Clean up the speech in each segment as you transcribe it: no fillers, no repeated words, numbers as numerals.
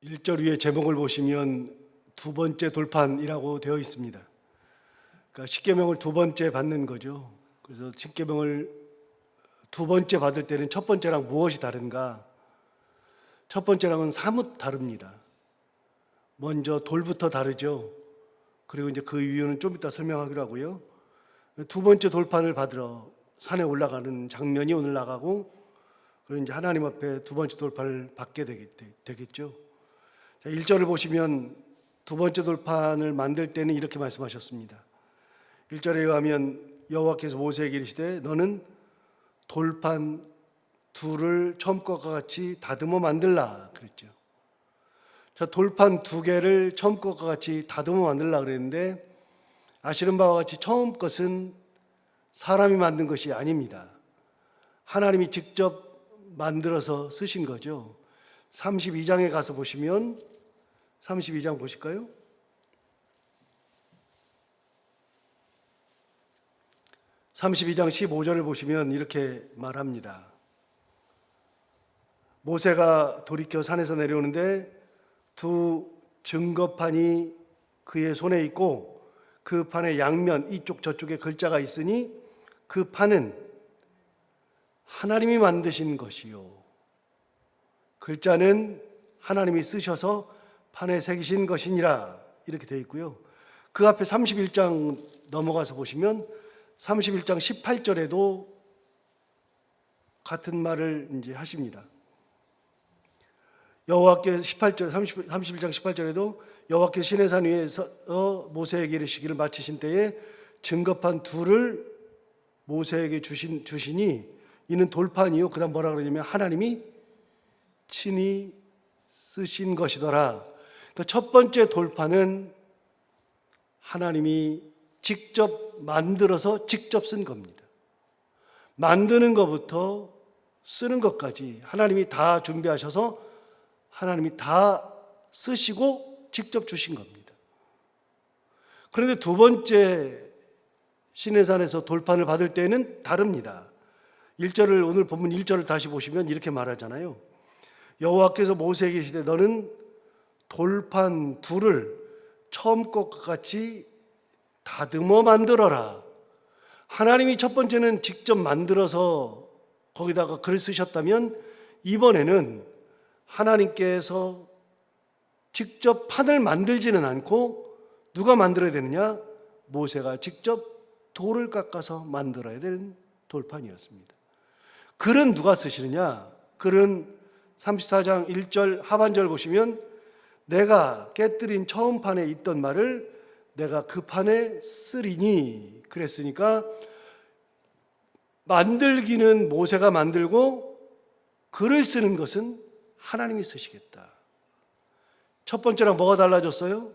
1절 위에 제목을 보시면 두 번째 돌판이라고 되어 있습니다. 그러니까 십계명을 두 번째 받는 거죠. 그래서 십계명을 두 번째 받을 때는 첫 번째랑 무엇이 다른가? 첫 번째랑은 사뭇 다릅니다. 먼저 돌부터 다르죠. 그리고 이제 그 이유는 좀 이따 설명하기로 하고요. 두 번째 돌판을 받으러 산에 올라가는 장면이 오늘 나가고, 그리고 이제 하나님 앞에 두 번째 돌판을 받게 되겠죠. 1절을 보시면 두 번째 돌판을 만들 때는 이렇게 말씀하셨습니다. 1절에 의하면 여호와께서 모세에게 이르시되 너는 돌판 둘을 처음 것과 같이 다듬어 만들라 그랬죠. 자, 돌판 두 개를 처음 것과 같이 다듬어 만들라 그랬는데, 아시는 바와 같이 처음 것은 사람이 만든 것이 아닙니다. 하나님이 직접 만들어서 쓰신 거죠. 32장에 가서 보시면, 32장 보실까요? 32장 15절을 보시면 이렇게 말합니다. 모세가 돌이켜 산에서 내려오는데 두 증거판이 그의 손에 있고 그 판의 양면 이쪽 저쪽에 글자가 있으니 그 판은 하나님이 만드신 것이요, 글자는 하나님이 쓰셔서 판에 새기신 것이니라, 이렇게 되어 있고요. 그 앞에 31장 넘어가서 보시면 31장 18절에도 같은 말을 이제 하십니다. 여호와께 31장 18절에도 여호와께 시내산 위에서 모세에게 이르시기를 마치신 때에 증거판 둘을 모세에게 주시니 이는 돌판이요, 그다음 뭐라 그러냐면 하나님이 친히 쓰신 것이더라. 그러니까 첫 번째 돌판은 하나님이 직접 만들어서 직접 쓴 겁니다. 만드는 것부터 쓰는 것까지 하나님이 다 준비하셔서 하나님이 다 쓰시고 직접 주신 겁니다. 그런데 두 번째 시내산에서 돌판을 받을 때는 다릅니다. 1절을, 오늘 본문 1절을 다시 보시면 이렇게 말하잖아요. 여호와께서 모세에게 이르시되 너는 돌판 둘을 처음 것과 같이 다듬어 만들어라. 하나님이 첫 번째는 직접 만들어서 거기다가 글을 쓰셨다면, 이번에는 하나님께서 직접 판을 만들지는 않고 누가 만들어야 되느냐? 모세가 직접 돌을 깎아서 만들어야 되는 돌판이었습니다. 글은 누가 쓰시느냐? 글은 34장 1절 하반절 보시면 내가 깨뜨린 처음 판에 있던 말을 내가 그 판에 쓰리니 그랬으니까, 만들기는 모세가 만들고 글을 쓰는 것은 하나님이 쓰시겠다. 첫 번째랑 뭐가 달라졌어요?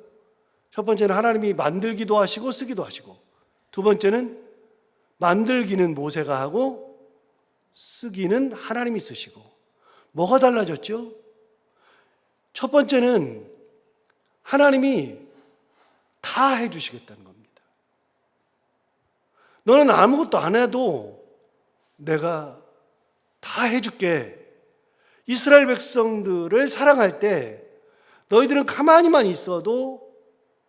첫 번째는 하나님이 만들기도 하시고 쓰기도 하시고, 두 번째는 만들기는 모세가 하고 쓰기는 하나님이 쓰시고. 뭐가 달라졌죠? 첫 번째는 하나님이 다 해주시겠다는 겁니다. 너는 아무것도 안 해도 내가 다 해줄게. 이스라엘 백성들을 사랑할 때 너희들은 가만히만 있어도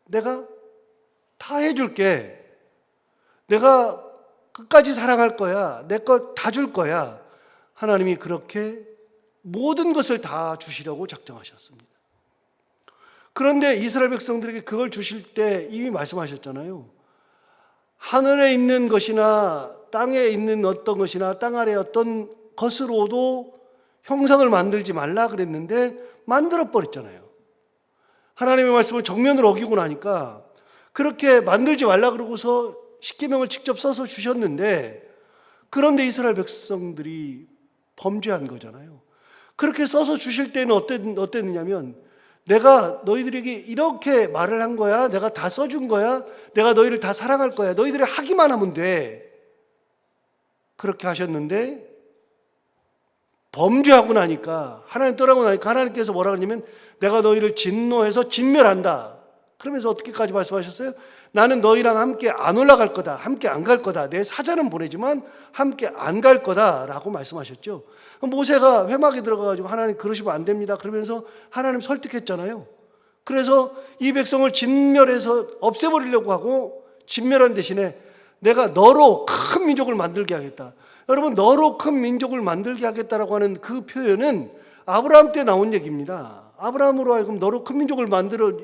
내가 다 해줄게. 내가 끝까지 사랑할 거야. 내 것 다 줄 거야. 하나님이 그렇게 모든 것을 다 주시려고 작정하셨습니다. 그런데 이스라엘 백성들에게 그걸 주실 때 이미 말씀하셨잖아요. 하늘에 있는 것이나 땅에 있는 어떤 것이나 땅 아래 어떤 것으로도 형상을 만들지 말라 그랬는데 만들어 버렸잖아요. 하나님의 말씀을 정면으로 어기고 나니까 그렇게 만들지 말라 그러고서 십계명을 직접 써서 주셨는데, 그런데 이스라엘 백성들이 범죄한 거잖아요. 그렇게 써서 주실 때는 어땠느냐면, 내가 너희들에게 이렇게 말을 한 거야. 내가 다 써준 거야. 내가 너희를 다 사랑할 거야. 너희들이 하기만 하면 돼. 그렇게 하셨는데, 범죄하고 나니까, 하나님 떠나고 나니까 하나님께서 뭐라 그러냐면 내가 너희를 진노해서 진멸한다. 그러면서 어떻게까지 말씀하셨어요? 나는 너희랑 함께 안 올라갈 거다. 함께 안 갈 거다. 내 사자는 보내지만 함께 안 갈 거다. 라고 말씀하셨죠. 모세가 회막에 들어가가지고 하나님 그러시면 안 됩니다. 그러면서 하나님 설득했잖아요. 그래서 이 백성을 진멸해서 없애버리려고 하고 진멸한 대신에 내가 너로 큰 민족을 만들게 하겠다. 여러분, 너로 큰 민족을 만들게 하겠다라고 하는 그 표현은 아브라함 때 나온 얘기입니다. 아브라함으로 하여금 너로 큰 민족을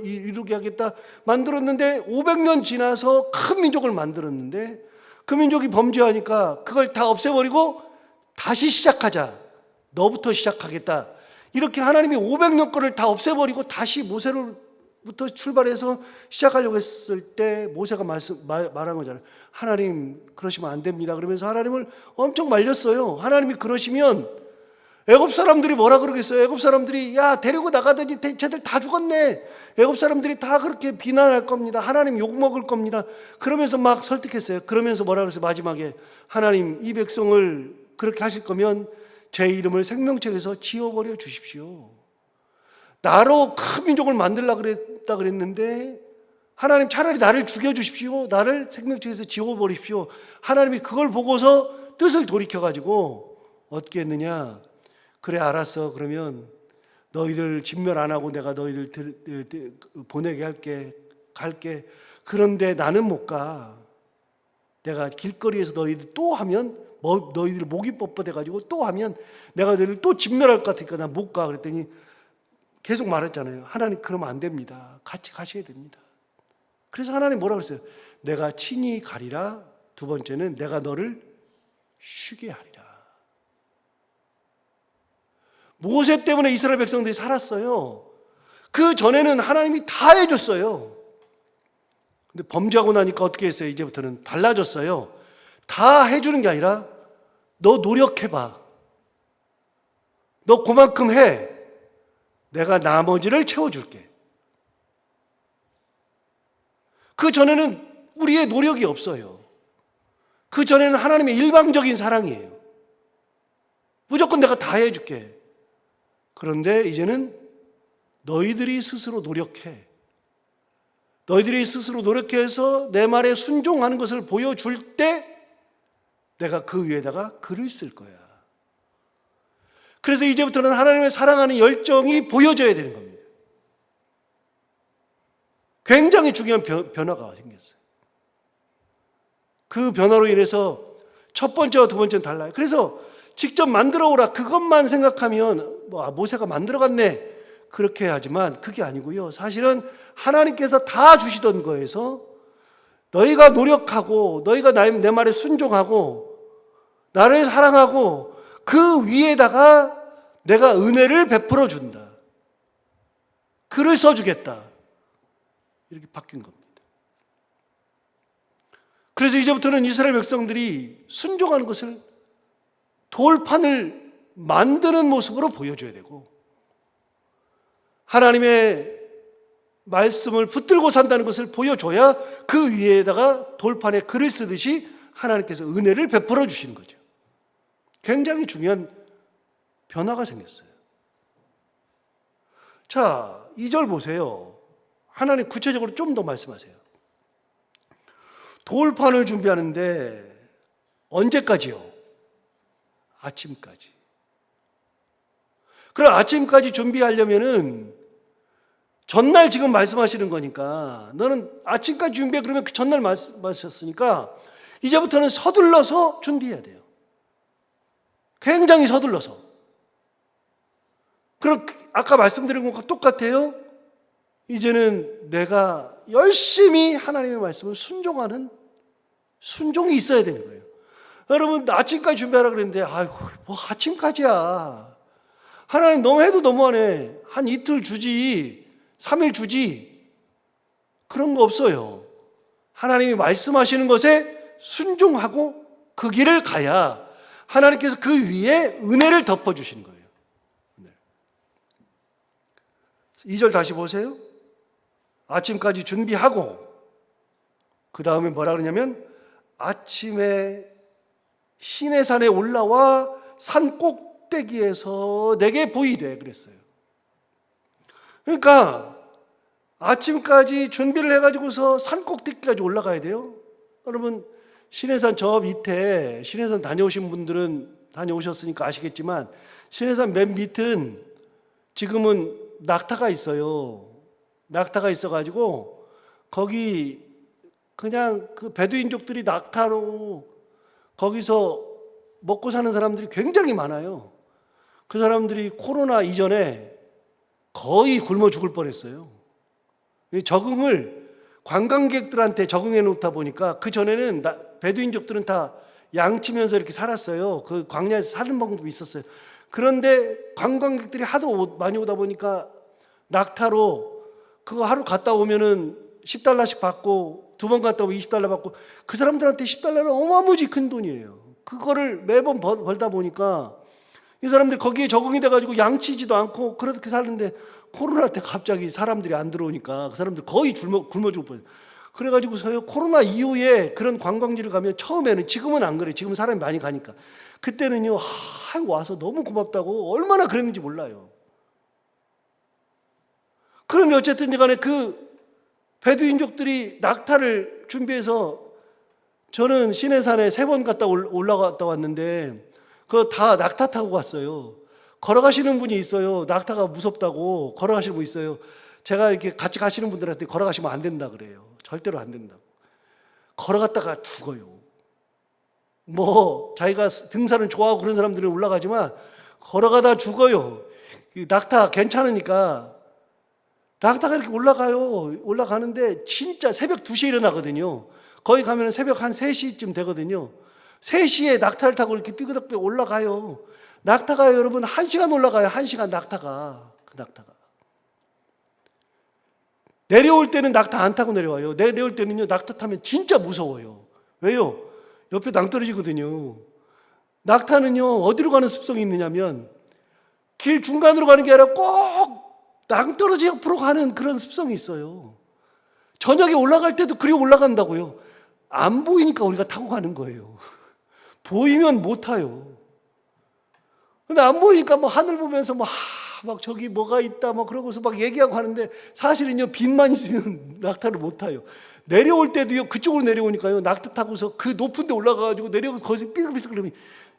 이루게 하겠다. 만들었는데 500년 지나서 큰 민족을 만들었는데 그 민족이 범죄하니까 그걸 다 없애버리고 다시 시작하자. 너부터 시작하겠다. 이렇게 하나님이 500년 거를 다 없애버리고 다시 모세로부터 출발해서 시작하려고 했을 때 모세가 말한 거잖아요. 하나님 그러시면 안 됩니다. 그러면서 하나님을 엄청 말렸어요. 하나님이 그러시면 애굽 사람들이 뭐라 그러겠어요? 애굽 사람들이 야 데리고 나가더니 쟤들 다 죽었네. 애굽 사람들이 다 그렇게 비난할 겁니다. 하나님 욕먹을 겁니다. 그러면서 막 설득했어요. 그러면서 뭐라 그랬어요? 마지막에 하나님 이 백성을 그렇게 하실 거면 제 이름을 생명책에서 지워버려 주십시오. 나로 큰 민족을 만들려고 그랬는데 하나님 차라리 나를 죽여주십시오. 나를 생명책에서 지워버리십시오. 하나님이 그걸 보고서 뜻을 돌이켜가지고 어떻게 했느냐? 그래 알았어. 그러면 너희들 진멸 안 하고 내가 너희들 보내게 갈게. 그런데 나는 못 가. 내가 길거리에서 너희들 또 하면 너희들 목이 뻣뻣해가지고 또 하면 내가 너희들 또 진멸할 것 같으니까 난 못 가. 그랬더니 계속 말했잖아요. 하나님 그러면 안 됩니다. 같이 가셔야 됩니다. 그래서 하나님 뭐라고 그랬어요? 내가 친히 가리라. 두 번째는 내가 너를 쉬게 하리라. 모세 때문에 이스라엘 백성들이 살았어요. 그 전에는 하나님이 다 해줬어요. 근데 범죄하고 나니까 어떻게 했어요? 이제부터는 달라졌어요. 다 해주는 게 아니라 너 노력해봐. 너 그만큼 해. 내가 나머지를 채워줄게. 그 전에는 우리의 노력이 없어요. 그 전에는 하나님의 일방적인 사랑이에요. 무조건 내가 다 해줄게. 그런데 이제는 너희들이 스스로 노력해. 너희들이 스스로 노력해서 내 말에 순종하는 것을 보여줄 때 내가 그 위에다가 글을 쓸 거야. 그래서 이제부터는 하나님을 사랑하는 열정이 보여져야 되는 겁니다. 굉장히 중요한 변화가 생겼어요. 그 변화로 인해서 첫 번째와 두 번째는 달라요. 그래서 직접 만들어 오라 그것만 생각하면 모세가 만들어갔네 그렇게 하지만 그게 아니고요. 사실은 하나님께서 다 주시던 거에서 너희가 노력하고 너희가 내 말에 순종하고 나를 사랑하고 그 위에다가 내가 은혜를 베풀어 준다. 글을 써주겠다. 이렇게 바뀐 겁니다. 그래서 이제부터는 이스라엘 백성들이 순종하는 것을 돌판을 만드는 모습으로 보여줘야 되고 하나님의 말씀을 붙들고 산다는 것을 보여줘야 그 위에다가 돌판에 글을 쓰듯이 하나님께서 은혜를 베풀어 주시는 거죠. 굉장히 중요한 변화가 생겼어요. 자, 2절 보세요. 하나님 구체적으로 좀 더 말씀하세요. 돌판을 준비하는데 언제까지요? 아침까지. 그럼 아침까지 준비하려면은 전날 지금 말씀하시는 거니까 너는 아침까지 준비해 그러면 그 전날 말씀하셨으니까 이제부터는 서둘러서 준비해야 돼요. 굉장히 서둘러서. 그럼 아까 말씀드린 것과 똑같아요. 이제는 내가 열심히 하나님의 말씀을 순종하는 순종이 있어야 되는 거예요. 여러분 아침까지 준비하라 그랬는데 아이고 뭐 아침까지야. 하나님 너무 해도 너무하네. 한 이틀 주지 3일 주지 그런 거 없어요. 하나님이 말씀하시는 것에 순종하고 그 길을 가야 하나님께서 그 위에 은혜를 덮어주시는 거예요. 2절 다시 보세요. 아침까지 준비하고 그 다음에 뭐라 그러냐면 아침에 시내산에 올라와 산 꼭대기에서 내게 보이되 그랬어요. 그러니까 아침까지 준비를 해가지고서 산 꼭대기까지 올라가야 돼요. 여러분, 신해산 저 밑에, 신해산 다녀오신 분들은 다녀오셨으니까 아시겠지만, 신해산 맨 밑은 지금은 낙타가 있어요. 낙타가 있어가지고 거기 그냥 그 베두인족들이 낙타로 거기서 먹고 사는 사람들이 굉장히 많아요. 그 사람들이 코로나 이전에 거의 굶어 죽을 뻔했어요. 적응을 관광객들한테 적응해 놓다 보니까, 그 전에는 베두인족들은 다 양치면서 이렇게 살았어요. 그 광야에서 사는 방법이 있었어요. 그런데 관광객들이 하도 많이 오다 보니까 낙타로 그거 하루 갔다 오면은 10달러씩 받고, 두 번 갔다 오면 20달러 받고, 그 사람들한테 10달러는 어마무지 큰 돈이에요. 그거를 매번 벌다 보니까 이 사람들 거기에 적응이 돼가지고 양치지도 않고 그렇게 사는데, 코로나 때 갑자기 사람들이 안 들어오니까 그 사람들 거의 굶어 죽을 뻔해요. 그래가지고서요, 코로나 이후에 그런 관광지를 가면 처음에는, 지금은 안 그래요. 지금은 사람이 많이 가니까. 그때는요, 와서 너무 고맙다고 얼마나 그랬는지 몰라요. 그런데 어쨌든 간에 그 베두인족들이 낙타를 준비해서, 저는 시내산에 3번 갔다 올라갔다 왔는데 그거 다 낙타 타고 갔어요. 걸어가시는 분이 있어요. 낙타가 무섭다고 걸어가시는 분 있어요. 제가 이렇게 같이 가시는 분들한테 걸어가시면 안 된다 그래요. 절대로 안 된다고. 걸어갔다가 죽어요. 뭐 자기가 등산을 좋아하고 그런 사람들은 올라가지만 걸어가다 죽어요. 낙타 괜찮으니까 낙타가 이렇게 올라가요. 올라가는데 진짜 새벽 2시에 일어나거든요. 거기 가면 새벽 한 3시쯤 되거든요. 3시에 낙타를 타고 이렇게 삐그덕삐 올라가요. 낙타가 여러분 1시간 올라가요. 1시간 낙타가. 그 낙타가. 내려올 때는 낙타 안 타고 내려와요. 내려올 때는요, 낙타 타면 진짜 무서워요. 왜요? 옆에 낭떠러지거든요. 낙타는요, 어디로 가는 습성이 있느냐면 길 중간으로 가는 게 아니라 꼭 낭떠러지 옆으로 가는 그런 습성이 있어요. 저녁에 올라갈 때도 그리 올라간다고요. 안 보이니까 우리가 타고 가는 거예요. 보이면 못 타요. 근데 안 보이니까 뭐 하늘 보면서 막 저기 뭐가 있다 뭐 그러고서 막 얘기하고 하는데, 사실은요, 빛만 있으면 낙타를 못 타요. 내려올 때도요, 그쪽으로 내려오니까요, 낙타 타고서 그 높은 데 올라가가지고 내려오고 거기서 삐걱삐걱 그러면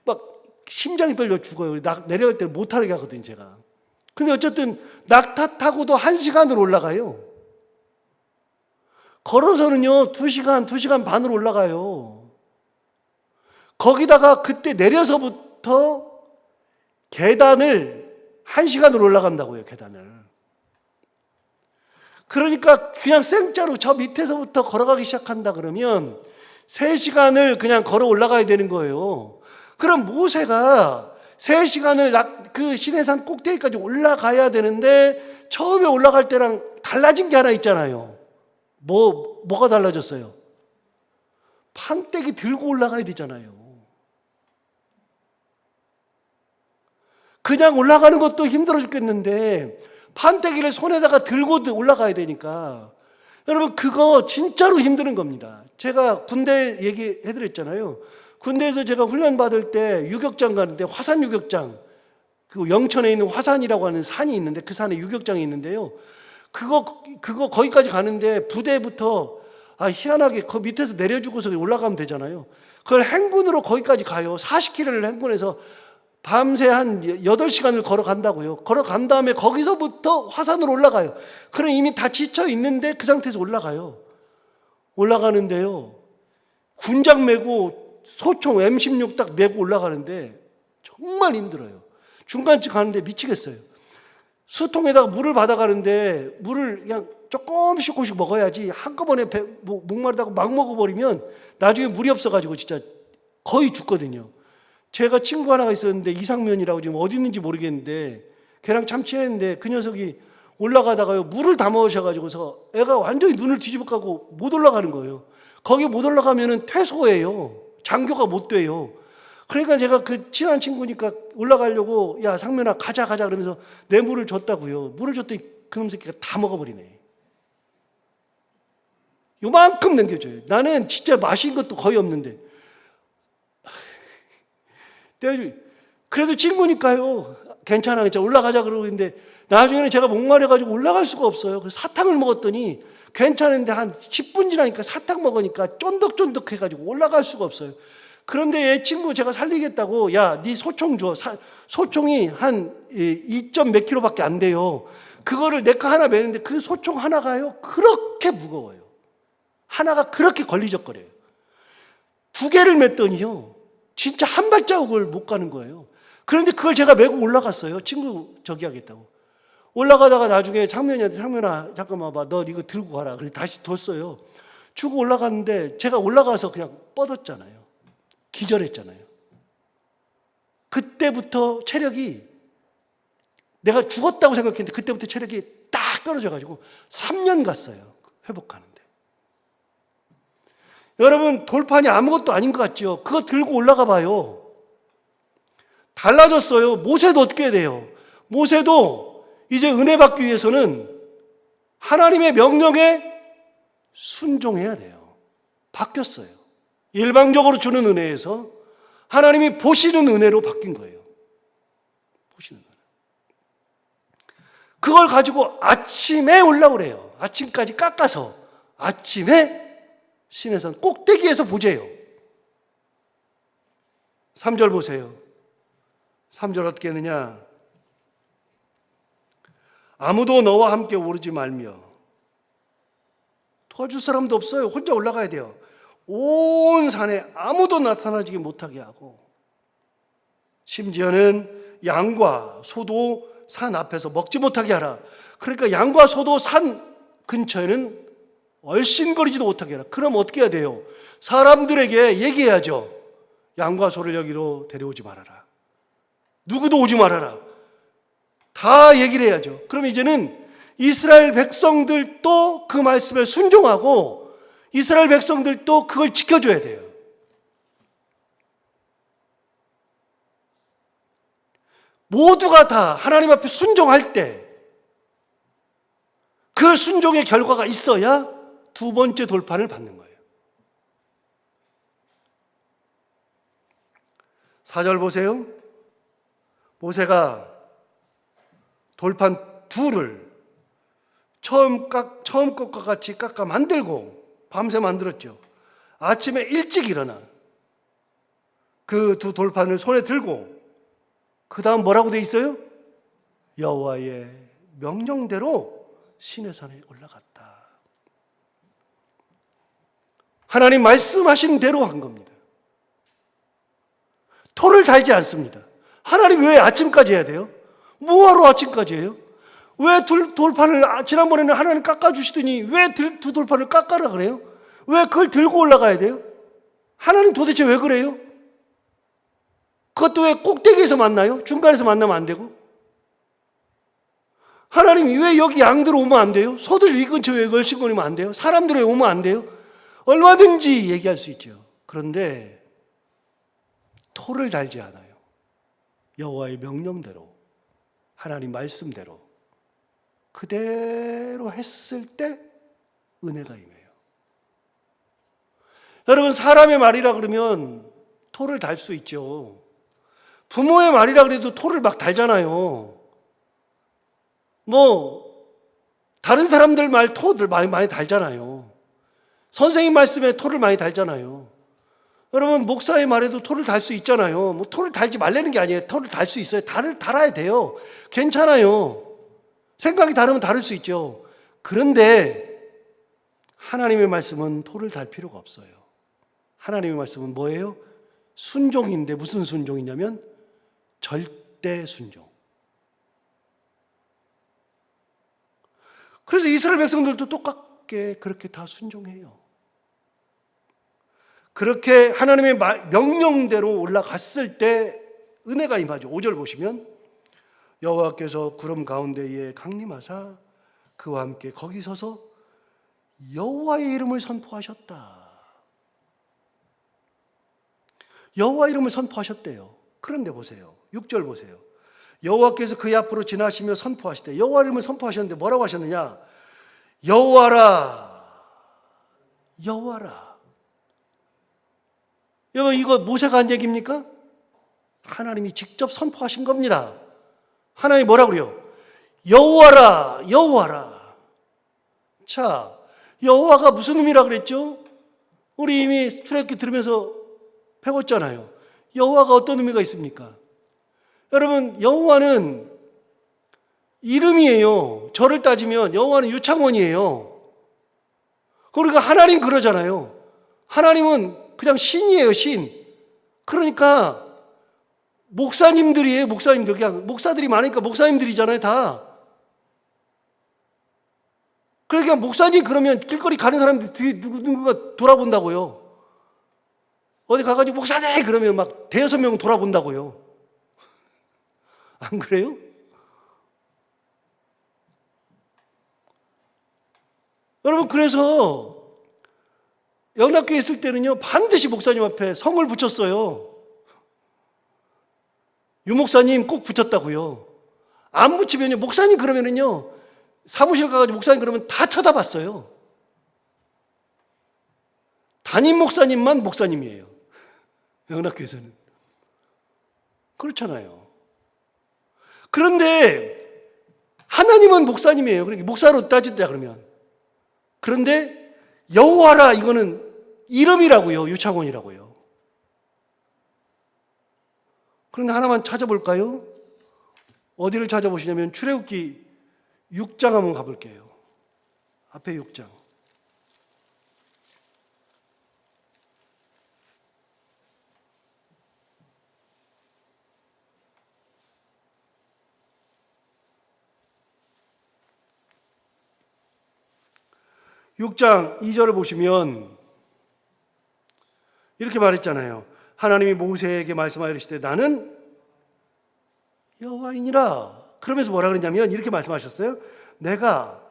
막 심장이 떨려 죽어요. 내려갈 때는 못 타게 하거든요, 제가. 근데 어쨌든 낙타 타고도 1시간을 올라가요. 걸어서는요, 2시간 반으로 올라가요. 거기다가 그때 내려서부터 계단을 1시간을 올라간다고요, 계단을. 그러니까 그냥 생짜로 저 밑에서부터 걸어가기 시작한다 그러면 3시간을 그냥 걸어 올라가야 되는 거예요. 그럼 모세가 3시간을 그 시내산 꼭대기까지 올라가야 되는데, 처음에 올라갈 때랑 달라진 게 하나 있잖아요. 뭐가 달라졌어요? 판때기 들고 올라가야 되잖아요. 그냥 올라가는 것도 힘들어 죽겠는데 판때기를 손에다가 들고 올라가야 되니까, 여러분 그거 진짜로 힘드는 겁니다. 제가 군대 얘기해드렸잖아요. 군대에서 제가 훈련 받을 때 유격장 가는데, 화산 유격장, 그 영천에 있는 화산이라고 하는 산이 있는데 그 산에 유격장이 있는데요. 그거 거기까지 가는데 부대부터 희한하게 그 밑에서 내려주고서 올라가면 되잖아요. 그걸 행군으로 거기까지 가요. 40km를 행군해서 밤새 한 8시간을 걸어간다고요. 걸어간 다음에 거기서부터 화산으로 올라가요. 그럼 이미 다 지쳐 있는데 그 상태에서 올라가요. 올라가는데요, 군장 메고 소총 M16 딱 메고 올라가는데 정말 힘들어요. 중간쯤 가는데 미치겠어요. 수통에다가 물을 받아가는데 물을 그냥 조금씩 먹어야지, 한꺼번에 목마르다고 막 먹어버리면 나중에 물이 없어가지고 진짜 거의 죽거든요. 제가 친구 하나가 있었는데, 이상면이라고, 지금 어디 있는지 모르겠는데 걔랑 참 친했는데, 그 녀석이 올라가다가요, 물을 다 먹으셔가지고서 애가 완전히 눈을 뒤집어 까고 못 올라가는 거예요. 거기 못 올라가면은 퇴소예요. 장교가 못 돼요. 그러니까 제가 그 친한 친구니까 올라가려고, 야 상면아 가자 그러면서 내 물을 줬다고요. 물을 줬더니 그놈 새끼가 다 먹어버리네. 요만큼 남겨줘요. 나는 진짜 마신 것도 거의 없는데. 그래도 친구니까요. 괜찮아, 괜찮아. 올라가자 그러고 있는데 나중에는 제가 목마려가지고 올라갈 수가 없어요. 그래서 사탕을 먹었더니 괜찮은데 한 10분 지나니까 사탕 먹으니까 쫀득쫀득해가지고 올라갈 수가 없어요. 그런데 얘 친구 제가 살리겠다고, 야, 네 소총 줘. 소총이 한 2점 몇 킬로밖에 안 돼요. 그거를 내 거 하나 매는데 그 소총 하나가요 그렇게 무거워요. 하나가 그렇게 걸리적거려요. 2개를 맸더니요 진짜 한 발자국을 못 가는 거예요. 그런데 그걸 제가 메고 올라갔어요. 친구 저기 하겠다고. 올라가다가 나중에 창면이한테, 창면아 잠깐만 봐, 너 이거 들고 가라. 그래서 다시 뒀어요. 주고 올라갔는데 제가 올라가서 그냥 뻗었잖아요. 기절했잖아요. 그때부터 체력이, 내가 죽었다고 생각했는데 그때부터 체력이 딱 떨어져가지고 3년 갔어요. 회복하는데. 여러분, 돌판이 아무것도 아닌 것 같죠? 그거 들고 올라가 봐요. 달라졌어요. 모세도 어떻게 해야 돼요? 모세도 이제 은혜 받기 위해서는 하나님의 명령에 순종해야 돼요. 바뀌었어요. 일방적으로 주는 은혜에서 하나님이 보시는 은혜로 바뀐 거예요. 보시는 은혜. 그걸 가지고 아침에 올라오래요. 아침까지 깎아서 아침에 시내산 꼭대기에서 보재요. 3절 보세요. 3절 어떻게 했느냐? 아무도 너와 함께 오르지 말며. 도와줄 사람도 없어요. 혼자 올라가야 돼요. 온 산에 아무도 나타나지 못하게 하고, 심지어는 양과 소도 산 앞에서 먹지 못하게 하라. 그러니까 양과 소도 산 근처에는 얼씬거리지도 못하게 하라. 그럼 어떻게 해야 돼요? 사람들에게 얘기해야죠. 양과 소를 여기로 데려오지 말아라. 누구도 오지 말아라. 다 얘기를 해야죠. 그럼 이제는 이스라엘 백성들도 그 말씀에 순종하고 이스라엘 백성들도 그걸 지켜줘야 돼요. 모두가 다 하나님 앞에 순종할 때 그 순종의 결과가 있어야 2번째 돌판을 받는 거예요. 4절 보세요. 모세가 돌판 둘을 처음 것과 같이 깎아 만들고 밤새 만들었죠. 아침에 일찍 일어나 그 2 돌판을 손에 들고, 그 다음 뭐라고 돼 있어요? 여호와의 명령대로 시내산에 올라갔다. 하나님 말씀하신 대로 한 겁니다. 토를 달지 않습니다. 하나님 왜 아침까지 해야 돼요? 뭐하러 아침까지 해요? 왜 돌판을 지난번에는 하나님 깎아주시더니 왜 2 돌판을 깎아라 그래요? 왜 그걸 들고 올라가야 돼요? 하나님 도대체 왜 그래요? 그것도 왜 꼭대기에서 만나요? 중간에서 만나면 안 되고? 하나님이 왜 여기 양들 오면 안 돼요? 소들 이 근처에 왜 얼씬거리면 안 돼요? 사람들이 오면 안 돼요? 얼마든지 얘기할 수 있죠. 그런데 토를 달지 않아요. 여호와의 명령대로, 하나님 말씀대로 그대로 했을 때 은혜가 임해요. 여러분, 사람의 말이라 그러면 토를 달 수 있죠. 부모의 말이라 그래도 토를 막 달잖아요. 다른 사람들 말 토들 많이 달잖아요. 선생님 말씀에 토를 많이 달잖아요. 여러분, 목사의 말에도 토를 달 수 있잖아요. 토를 달지 말라는 게 아니에요. 토를 달 수 있어요. 달아야 돼요. 괜찮아요. 생각이 다르면 다를 수 있죠. 그런데 하나님의 말씀은 토를 달 필요가 없어요. 하나님의 말씀은 뭐예요? 순종인데 무슨 순종이냐면 절대 순종. 그래서 이스라엘 백성들도 똑같게 그렇게 다 순종해요. 그렇게 하나님의 명령대로 올라갔을 때 은혜가 임하죠. 5절 보시면 여호와께서 구름 가운데에 강림하사 그와 함께 거기 서서 여호와의 이름을 선포하셨다. 여호와 이름을 선포하셨대요. 그런데 보세요. 6절 보세요. 여호와께서 그의 앞으로 지나시며 선포하시되, 여호와 이름을 선포하셨는데 뭐라고 하셨느냐? 여호와라, 여호와라. 여러분, 이거 모세가 한 얘기입니까? 하나님이 직접 선포하신 겁니다. 하나님이 뭐라고 그래요? 여호와라, 여호와라. 자, 여호와가 무슨 의미라 그랬죠? 우리 이미 출애굽기 들으면서 배웠잖아요. 여호와가 어떤 의미가 있습니까? 여러분, 여호와는 이름이에요. 저를 따지면 여호와는 유창원이에요. 그러니까 하나님 그러잖아요. 하나님은 그냥 신이에요, 신. 그러니까 목사님들이에요, 목사님들. 그냥 목사들이 많으니까 목사님들이잖아요, 다. 그러니까 목사님 그러면 길거리 가는 사람들 뒤에 누군가 돌아본다고요. 어디 가가지고 목사님 그러면 막 대여섯 명 돌아본다고요. 안 그래요? 여러분, 그래서 영락교회 있을 때는요, 반드시 목사님 앞에 성을 붙였어요. 유목사님 꼭 붙였다고요. 안 붙이면요, 목사님 그러면은요, 사무실 가가지고 목사님 그러면 다 쳐다봤어요. 담임 목사님만 목사님이에요. 영락교회에서는. 그렇잖아요. 그런데 하나님은 목사님이에요. 그러니까 목사로 따진다 그러면. 그런데 여호와라 이거는 이름이라고요. 유창원이라고요. 그런데 하나만 찾아볼까요? 어디를 찾아보시냐면 출애굽기 6장 한번 가볼게요. 앞에 6장. 6장 2절을 보시면 이렇게 말했잖아요. 하나님이 모세에게 말씀하여 이르시되 나는 여호와이니라. 그러면서 뭐라 그랬냐면 이렇게 말씀하셨어요. 내가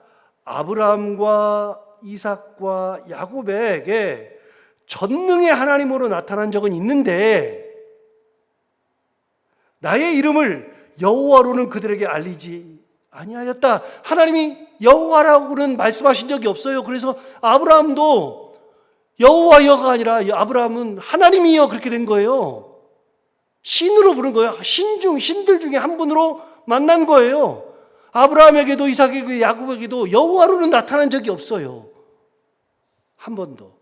아브라함과 이삭과 야곱에게 전능의 하나님으로 나타난 적은 있는데 나의 이름을 여호와로는 그들에게 알리지 아니하였다. 하나님이 여호와라고는 말씀하신 적이 없어요. 그래서 아브라함도 여호와여가 아니라 아브라함은 하나님이여 그렇게 된 거예요. 신으로 부른 거예요. 신들 중에 한 분으로 만난 거예요. 아브라함에게도 이삭에게도 야곱에게도 여호와로는 나타난 적이 없어요. 한 번도.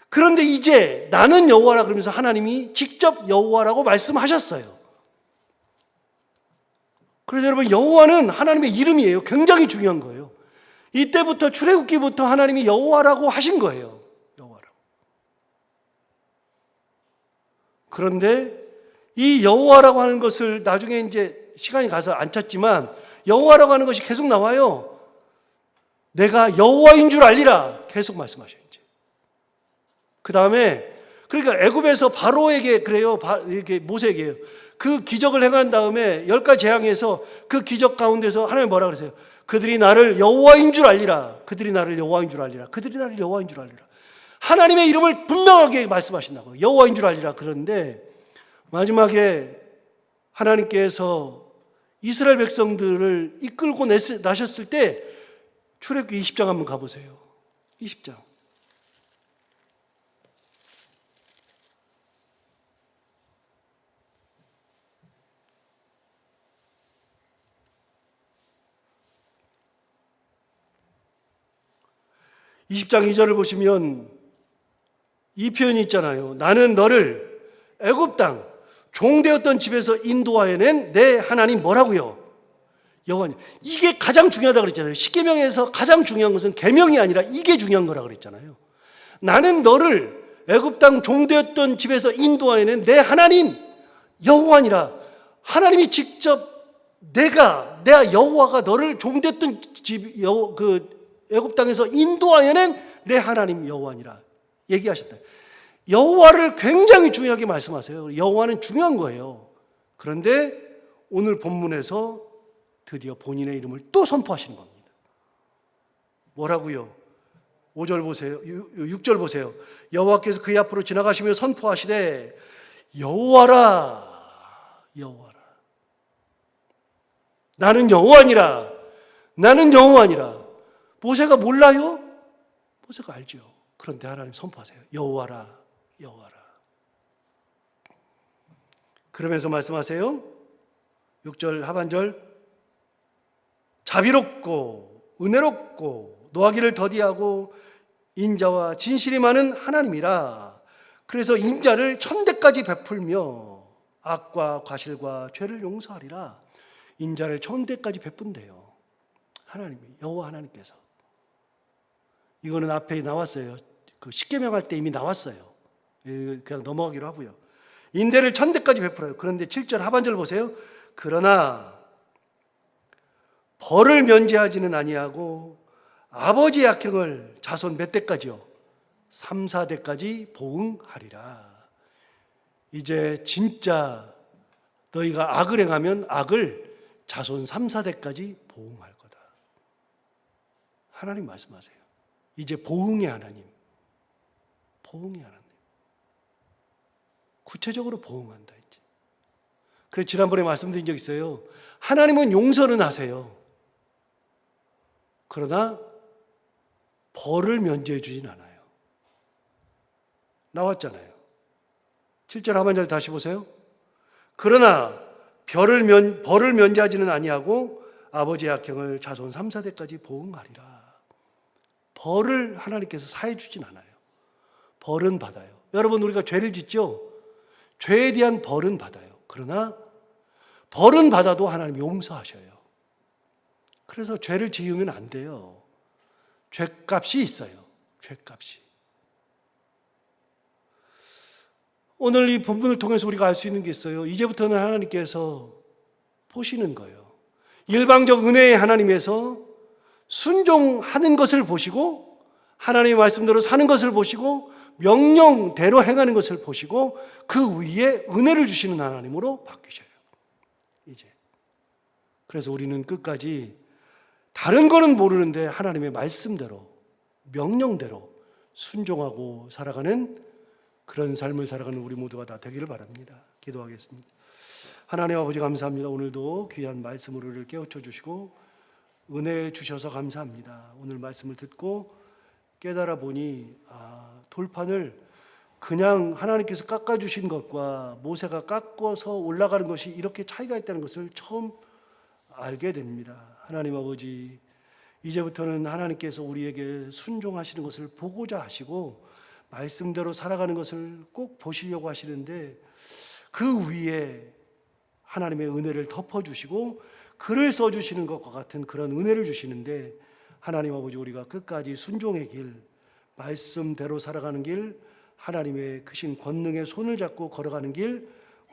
그런데 이제 나는 여호와라 그러면서 하나님이 직접 여호와라고 말씀하셨어요. 그래서 여러분, 여호와는 하나님의 이름이에요. 굉장히 중요한 거예요. 이때부터 출애굽기부터 하나님이 여호와라고 하신 거예요. 여호와라고. 그런데 이 여호와라고 하는 것을 나중에 이제 시간이 가서 안 찾지만 여호와라고 하는 것이 계속 나와요. 내가 여호와인 줄 알리라 계속 말씀하셔요. 이제 그 다음에 그러니까 애굽에서 바로에게 그래요. 이렇게 모세에게요. 그 기적을 행한 다음에 10가지 재앙에서 그 기적 가운데서 하나님 뭐라 그러세요? 그들이 나를 여호와인 줄 알리라. 그들이 나를 여호와인 줄 알리라. 그들이 나를 여호와인 줄 알리라. 하나님의 이름을 분명하게 말씀하신다고. 여호와인 줄 알리라. 그런데 마지막에 하나님께서 이스라엘 백성들을 이끌고 나셨을 때 출애굽기 20장 한번 가보세요. 20장. 20장 2절을 보시면 이 표현이 있잖아요. 나는 너를 애굽 땅 종되었던 집에서 인도하여낸 내 하나님 뭐라고요? 여호와니. 이게 가장 중요하다고 그랬잖아요. 십계명에서 가장 중요한 것은 계명이 아니라 이게 중요한 거라고 그랬잖아요. 나는 너를 애굽 땅 종되었던 집에서 인도하여낸 내 하나님 여호와니라. 하나님이 직접 내가 여호와가 너를 종되었던 집 애굽 땅에서 인도하여낸 내 하나님 여호와니라 얘기하셨다. 여호와를 굉장히 중요하게 말씀하세요. 여호와는 중요한 거예요. 그런데 오늘 본문에서 드디어 본인의 이름을 또 선포하시는 겁니다. 뭐라고요? 5절 보세요. 6절 보세요. 여호와께서 그의 앞으로 지나가시며 선포하시되 여호와라 여호와라. 나는 여호와니라. 나는 여호와니라. 모세가 몰라요? 모세가 알죠. 그런데 하나님 선포하세요. 여호와라 여호와라. 그러면서 말씀하세요. 6절 하반절, 자비롭고 은혜롭고 노하기를 더디하고 인자와 진실이 많은 하나님이라. 그래서 인자를 천대까지 베풀며 악과 과실과 죄를 용서하리라. 인자를 천대까지 베푼대요. 하나님이, 여호와 하나님께서. 이거는 앞에 나왔어요. 그 십계명 할 때 이미 나왔어요. 그냥 넘어가기로 하고요. 인대를 천대까지 베풀어요. 그런데 7절 하반절 보세요. 그러나 벌을 면제하지는 아니하고 아버지의 악행을 자손 몇 대까지요? 3, 4대까지 보응하리라. 이제 진짜 너희가 악을 행하면 악을 자손 3, 4대까지 보응할 거다. 하나님 말씀하세요. 이제 보응의 하나님. 보응의 하나님. 구체적으로 보응한다 이제. 그래서 지난번에 말씀드린 적 있어요. 하나님은 용서는 하세요. 그러나 벌을 면제해 주진 않아요. 나왔잖아요. 7절 하반절 다시 보세요. 그러나 벌을 면제하지는 아니하고 아버지의 악행을 자손 3, 4대까지 보응하리라. 벌을 하나님께서 사해 주진 않아요. 벌은 받아요. 여러분, 우리가 죄를 짓죠? 죄에 대한 벌은 받아요. 그러나 벌은 받아도 하나님 용서하셔요. 그래서 죄를 지으면 안 돼요. 죄값이 있어요. 죄값이. 오늘 이 본문을 통해서 우리가 알 수 있는 게 있어요. 이제부터는 하나님께서 보시는 거예요. 일방적 은혜의 하나님에서 순종하는 것을 보시고 하나님의 말씀대로 사는 것을 보시고 명령대로 행하는 것을 보시고 그 위에 은혜를 주시는 하나님으로 바뀌셔요. 이제. 그래서 우리는 끝까지 다른 거는 모르는데 하나님의 말씀대로 명령대로 순종하고 살아가는 그런 삶을 살아가는 우리 모두가 다 되기를 바랍니다. 기도하겠습니다. 하나님 아버지 감사합니다. 오늘도 귀한 말씀으로 우리를 깨우쳐 주시고 은혜 주셔서 감사합니다. 오늘 말씀을 듣고 깨달아 보니 돌판을 그냥 하나님께서 깎아주신 것과 모세가 깎아서 올라가는 것이 이렇게 차이가 있다는 것을 처음 알게 됩니다. 하나님 아버지, 이제부터는 하나님께서 우리에게 순종하시는 것을 보고자 하시고 말씀대로 살아가는 것을 꼭 보시려고 하시는데 그 위에 하나님의 은혜를 덮어주시고 글을 써주시는 것과 같은 그런 은혜를 주시는데 하나님 아버지, 우리가 끝까지 순종의 길, 말씀대로 살아가는 길, 하나님의 크신 권능의 손을 잡고 걸어가는 길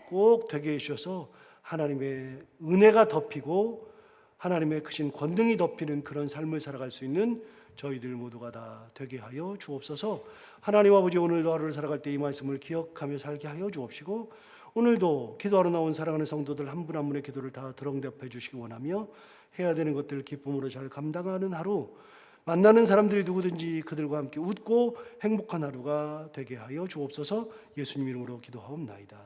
꼭 되게 해주셔서 하나님의 은혜가 덮이고 하나님의 크신 권능이 덮이는 그런 삶을 살아갈 수 있는 저희들 모두가 다 되게 하여 주옵소서. 하나님 아버지, 오늘도 하루를 살아갈 때 이 말씀을 기억하며 살게 하여 주옵시고 오늘도 기도하러 나온 사랑하는 성도들 한 분 한 분의 기도를 다 들응답해 주시기 원하며 해야 되는 것들을 기쁨으로 잘 감당하는 하루, 만나는 사람들이 누구든지 그들과 함께 웃고 행복한 하루가 되게 하여 주옵소서. 예수님 이름으로 기도하옵나이다.